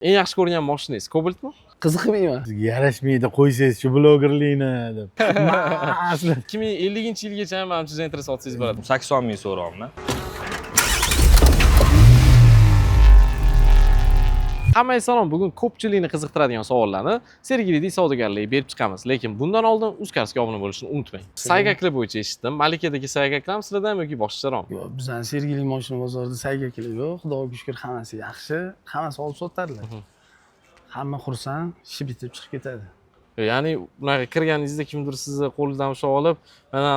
Eng yaxshi ko'rgan mashinangiz Cobaltmi? Qiziqmayman. Sizga yarashmaydi, qo'ysangiz-chi blogerlikni deb. Aslida 2050-yilgacha menimcha zainteres olsangiz bo'ladi. 80 ming so'rayapman. Hammaga salom. Bugun ko'pchilikni qiziqtiradigan savollarni Sergelidagi savdogarlarga berib chiqamiz. Lekin bundan oldin Uzcars ga obuna bo'lishni unutmang. Saygaklar bo'yicha eshitdim. Malikadagi saygaklar ham sizlardanmi yoki boshqacharoqmi? Yo'q, bizning Sergeli mashina bozorida saygaklik yo'q. Xudoga shukr, hammasi yaxshi. Hammasi olib sotadilar. Hamma xursand, ishi bitib chiqib ketadi. Ya'ni bunaqa kirganingizda kimdir sizni qo'lidan ushlab olib, mana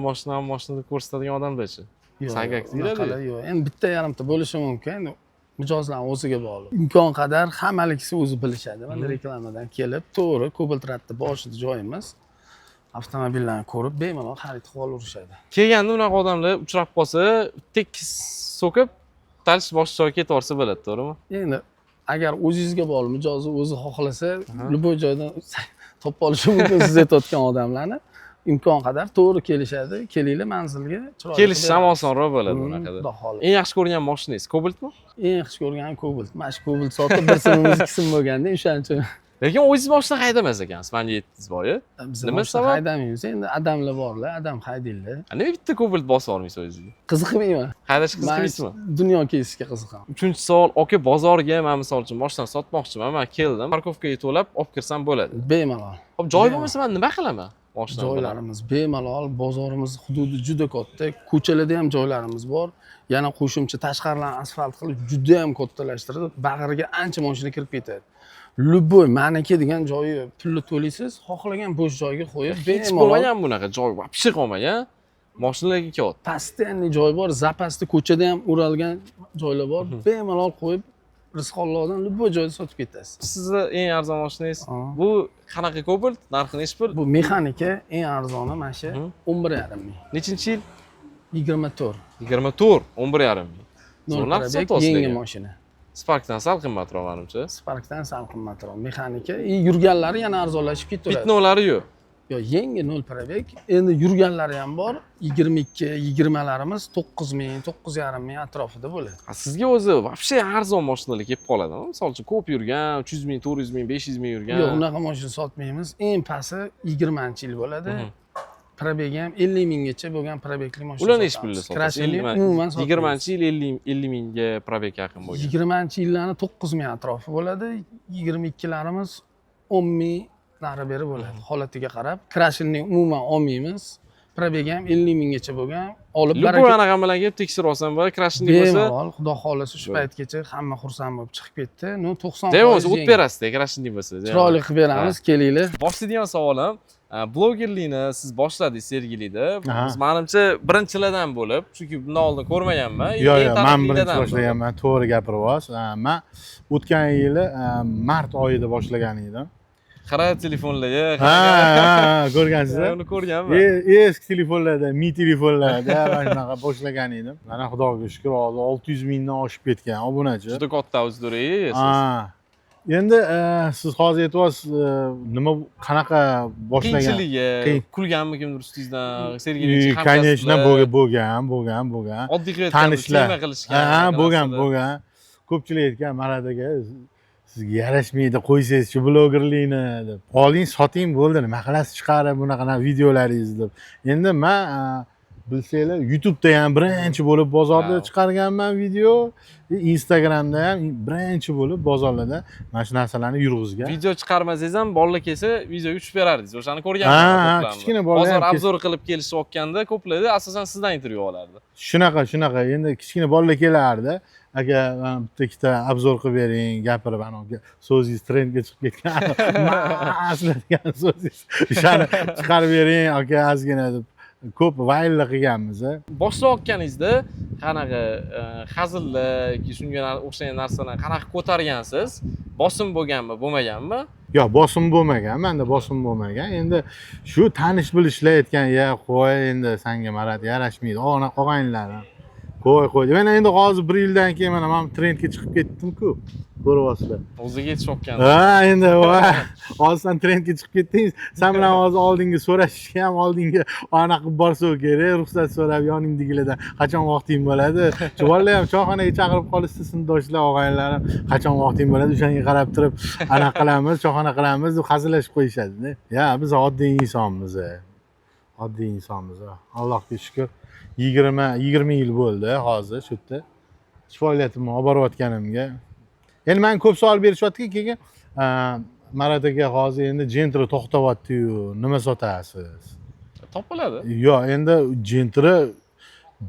mashina deb ko'rsatadigan odamlarchi. Saygak deyiladi. Yo'q, endi bitta yarimta bo'lishi mumkin. Mijozlarning o'ziga bog'liq. Imkon qadar hammalikisi o'zi bilishadi. Mana reklamadan kelib, to'g'ri Cobaltratda boshida joyimiz. Avtomobillarni ko'rib, bemalol xarid qilib olaverishadi. Kelganda unaqa odamlar uchrab qolsa, tekis so'kib, talish boshqa joyga ketaversa bo'ladi, to'g'rimi? Endi agar o'zingizga bog'liq, mijozni o'zi xohlasa, любой joydan topib olishi mumkin siz aytayotgan odamlarni. Imkon qadar to'g'ri kelishadi. Kelinglar manzilga. Kelish ham osonroq bo'ladi bunaqada. Eng yaxshi ko'rgan mashinangiz Cobaltmi? Eng yaxshi ko'rganim Cobalt. Mana shu Cobalt sotib bir simimiz, ikki sim bo'lganda o'shaning uchun. Lekin o'zingiz mashina haydamas ekansiz, meni yetdingiz boyi. Nima sabab? Haydamaymiz. Endi adamlar borlar, adam haydaylar. Nima bitta Cobalt bosib olmaysiz o'zingizga? Qiziqmayman. Haydash qiziqmaysizmi? Dunyo kezishga qiziqaman. Uchinchi savol, aka bozorga men misol uchun mashina sotmoqchiman. Men keldim, parkovkaga to'lab olib kirsam bo'ladi. Bemalol. Hop, joy bo'lmasa men nima qilaman? Joylarimiz bemalol, bozorimiz hududi juda katta, ko'chalarda ham joylarimiz bor. Yana qo'shimcha tashqaridan asfalt qilib juda ham kattalashtirib, bag'riga ancha mashina kirib ketadi. Любой maniki degan joyi pulni to'laysiz, xohlagan bo'sh joyga qo'yib, hech bo'lmagan bunaqa joy вообще qolmagan. Mashinalarga katta. Постоянный joy bor, zapasda ko'chada ham o'ralgan joylar bor. Bemalol qo'yib rizqollardan любой joyda sotib ketasiz. Sizni eng arzon mashinangiz bu qanaqa Cobalt? Narxi nechi pul? Bu mexanika eng arzoni mana shu 11,5 ming. Nechinchi yil? 24. 24, 11,5 ming. Zo'r narx sotasiz. Yangi mashina. Sparkdan sal qimmatroq menimcha. Sparkdan sal qimmatroq. Mexanika, yurganlari yana arzonlashib ketaveradi. Bitnolari yo'q. Yo, yangi 0 probeg. Endi yurganlari ham bor. 22, 20larimiz 9 ming, 9,5 ming atrofida bo'ladi. Sizga o'zi вообще arzon mashinalar kelib qoladimi? Misol uchun ko'p yurgan, 300 ming, 400 ming, 500 ming yurgan. Yo'q, unaqa mashina sotmaymiz. Eng pasti 20-yil bo'ladi. Probegi ham 50 minggacha bo'lgan probegli mashina. Ular nechi pulga sotasiz? 20-yil 50 mingga probeg yaqin bo'lgan. 20-yillarni 9 ming atrofi bo'ladi. 22larimiz 10 ming nari beri bo'ladi. Holatiga qarab, krashinni umuman olmaymiz. Probegi ham 50 minggacha bo'lgan. Olib baraka. Bu anaqa bilan kelib tekshirib olsam bo'ladi. Krashinni bo'lsa, bemalol, xudo xolasa shu paytgacha hamma xursand bo'lib chiqib ketdi. 90%. Devoz o't berasiz, krashinni bo'lsa. Chiroyli qilib beramiz, kelinglar. Boshlaydigan savolim, blogerlikni siz boshladingiz Sergelida. Biz menimcha birinchilardan bo'lib, chunki bundan oldin ko'rmaganman. Yo'q, men birinchi boshlaganman, to'g'ri gapiryapsiz. Men o'tgan yili mart oyida boshlagan edim. Qara telefonlarga. Ha, ko'rgansiz? Uni ko'rganman. Eski telefonlarda, mi telefonlarda mana shunaqa boshlagan edim. Mana xudoga shukr, hozir 600 mingdan oshib ketgan obunachi. Juda katta auditoriya. Ha. Endi siz hozir aytyapsiz, nima qanaqa boshlagan? Qiyinchiligi, kulganmi kimdir ustingizdan? Sergelida ham конечно, bo'lgan. Oddiy qilib qilishgan. Ha, bo'lgan. Ko'pchilik aytgan, Maradaga sizga yarashmaydi, qo'ysangiz-chi blogerlikni deb. Oling, soting bo'ldi, nima qilasiz chiqarib bunaqa videolaringizni deb. Endi men bilsanglar, YouTube'da ham birinchi bo'lib bozorda chiqarganman video, Instagramda ham birinchi bo'lib bozorlarda mana shu narsalarni yurg'izgan. Video chiqarmasangiz ham bolalar kelsa, videoga tushib berardingiz. O'shani ko'rganman. Ha, kichkina bolalar bozor obzor qilib kelishayotganda ko'plari asosan sizdan intervyu olardi. Shunaqa. Endi kichkina bolalar kelardi. Aka, bitta ikkita obzor qilib bering, gapirib, anavi so'zingiz trendga chiqib ketgan. Aslida degan so'zingiz. O'shani chiqarib bering, aka, ozgina deb ko'p vayllar qilganmiz. Boshlayotganingizda qanaqa hazillar, shunga o'xshagan narsalarni qanaqa ko'targansiz? Bosim bo'lganmi, bo'lmaganmi? Yo'q, bosim bo'lmagan. Menda bosim bo'lmagan. Endi shu tanish bilishlar aytgan, "Ya, qo'y, endi senga Marat yarashmaydi. Ona qolganlar qo'y. Mana endi hozir 1 yildan keyin mana men trendga chiqib ketdim-ku. Ko'ryapsizlar. O'ziga yetishayotgan. Ha, endi hozir sen trendga chiqib ketding. Sen bilan hozir oldinga so'rashishga ham oldinga anaqa qilib borsa kerak, ruxsat so'rab yoningdagilardan qachon vaqting bo'ladi? Chuvallar ham choyxonaga chaqirib qolishsa, sinfdoshlar, og'aynilarim qachon vaqting bo'ladi? O'shanga qarab turib anaqa qilamiz, choyxona qilamiz deb hazillashib qo'yishadi. Ya, biz oddiy insonmiz. Oddiy insonmiz. Allohga shukr. 20 yil bo'ldi hozir shu yerda faoliyatimni olib borayotganimga. Endi men ko'p savol berishyaptiki, keyin Marataga hozir endi Gentra to'xtayapti-yu, nima sotasiz? Topiladi. Yo'q, endi Gentra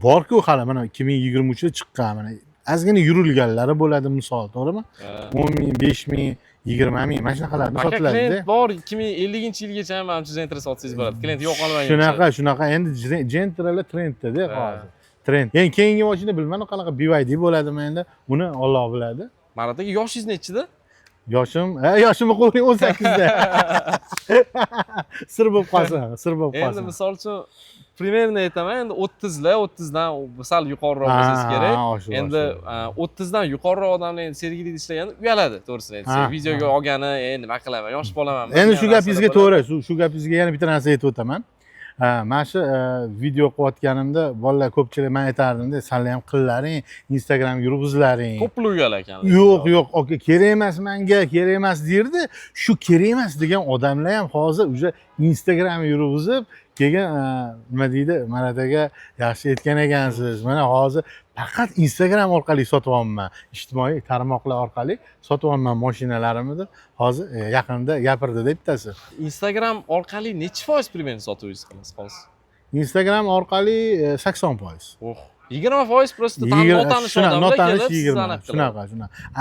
bor-ku hali mana 2023da chiqqan mana. Ozgina yurilganlari bo'ladi misol, to'g'rimi? 10 ming, 5 ming, 20 ming mana shunaqalarni sotiladi-da. Klient bor 2050-yilgacha ham manimcha Gentra sotsangiz bo'ladi. Klient yo'q olmagan. Shunaqa endi Gentralar trendda-da hozir. Trend. Endi keyingi mashina bilmadim qanaqa BYD bo'ladimi endi, uni Alloh biladi. Marataga yoshingiz nechida? Yoshimni qo'ying 18da. Sir bo'lib qolsin, sir bo'lib qolsin. Endi misol uchun примерно aytaman, endi 30 dan sal yuqoriroq bo'lsangiz kerak. Endi 30 dan yuqoriroq odamlar endi sergilikda ishlaganda uyaladi, to'g'risini aytsak. Videoga olgani, nima qilaman, yosh bolaman. Endi shu gapingizga to'g'ri, shu gapingizga yana bitta narsa aytib o'taman. Mana shu video qilayotganimda bolalar ko'pchilik men aytardimda, "Sizlar ham qillaring, Instagram yurg'izlaring." Ko'plar uyal ekan. Yo'q, aka, kerak emas menga, kerak emas derdi. Shu kerak emas degan odamlar ham hozir o'sha Instagram yurg'izib, keyin nima deydi, Marataga yaxshi aytgan ekansiz. Mana hozir faqat Instagram orqali sotyapman, ijtimoiy tarmoqlar orqali sotyapman mashinalarimni deb hozir yaqinda gapirdi deb bittasi. Instagram orqali necha foiz примерно sotuvingiz qilasiz hozir? Instagram orqali 80%. 20% просто tam notanish odamlar kelib sizlarni shunaqa.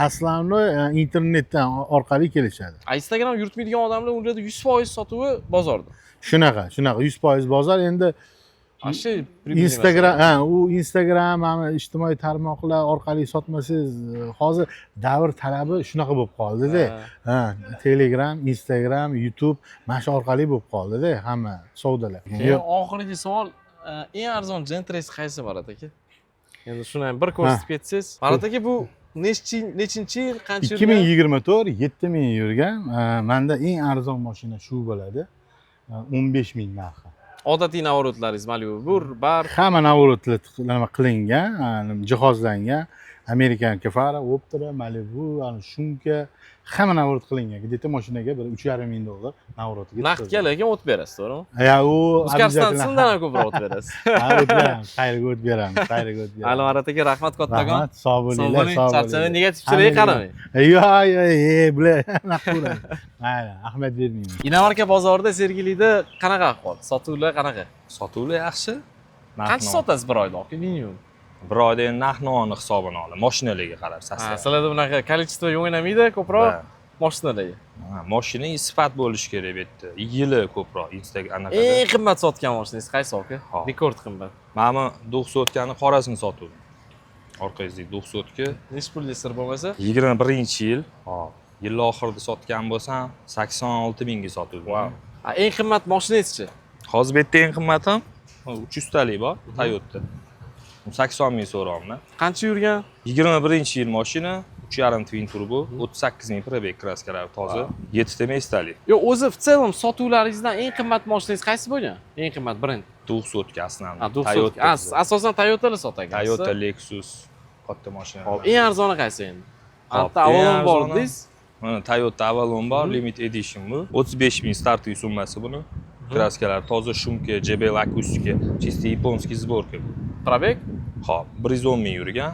Aslannoy internetdan orqali kelishadi. Instagram yuritmaydigan odamlar unda 100% sotuvi bozorda. Shunaqa, 100% bozor. Endi Instagram, ijtimoiy tarmoqlar orqali sotmasangiz, hozir davr talabi shunaqa bo'lib qoldi-da. Telegram, Instagram, YouTube mana shu orqali bo'lib qoldi-da hamma savdolar. Oxirgi savol, eng arzon Gentra'si qaysi Marat aka? Endi shuni ham bir ko'rsatib ketsangiz. Marat aka, bu nechinchi yil, qancha yurgan? 2024 7000 yurgan. Menda eng arzon mashina shu bo'ladi. 15 ming narxi. Odatiy navorotlaringiz Malibu, bar, hamma navorotlar nima qilingan, jihozlangan. Amerikan Kafara, Optra, Malibu, shumka, hamma navorot qilingan. Где-то mashinaga bir 3,5 ming dollar navorotiga. Naqdga lekin o't berasiz, to'g'rimi? Ya, u Uzkarsdan sindan ham ko'proq o't berasiz. Xayriga o't beramiz. Ali Marat aka, rahmat kattakon. Rahmat, sog' bo'linglar, sog' bo'linglar. Charchamay, negativchilarga qaramang. Yo'q, bular naqdura. Mayli, ahmad bermayman. Inomarka bozorida Sergelida qanaqa ahvol? Sotuvlar qanaqa? Sotuvlar yaxshi. Qancha sotasiz bir oyda, minimum? Bir oyda endi narx-navoni hisobini olib, mashinalarga qarab saslab. Sizlarda bunaqa kolичество o'ynamaydi, ko'proq mashinalarga. Mashina sifat bo'lishi kerak bu yerda. Yili ko'proq Instagram anaqa. Eng qimmat sotgan mashinangiz qaysi aka? Rekord qimmat. Mana 900kani qorasini sotuvdim. Orqangizdagi 900ka. Necha pulga sir bo'lmasa? 21-yil. Yil oxirida sotgan bo'lsam, 86 mingga sotuvdim. Wow. Eng qimmat mashinangiz-chi? Hozir bu yerda eng qimmatim 300 talik bor, Toyota. 80 ming so'rayapman. Qancha yurgan? 21-yil mashina, 3.5 twin turbo, 38 ming probeg kraskalar toza, 7 ta mestalik. Yo'q, o'zi в целом sotuvlaringizdan eng qimmat mashinangiz qaysi bo'lgan? Eng qimmat brend. 900 ga aslan. Toyota. Asosan Toyota'lar sotagan. Toyota, Lexus, katta mashinalar. Hop, eng arzoni qaysi endi? Avalon bor dedingiz. Mana Toyota Avalon bor, Limit Edition bu. 35 ming startli summasi buni. Kraskalar toza, shumka, JBL akustika, чисто yaponskiy сборка. Probeg? Hop, 110 ming yurgan.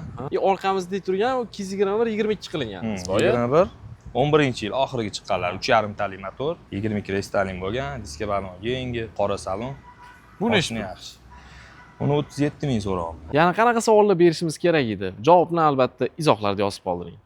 Orqamizda turgan 221 22 qilingan. 21 11-yil oxiriga chiqqanlar, 3.5 talik motor, 22 restyling bo'lgan, diska balon yangi, qora salon. Bu nechta yaxshi? Uni 37 ming so'rayapman. Yana qanaqa savollar berishimiz kerak edi? Javobni albatta izohlarda yozib qoldiring.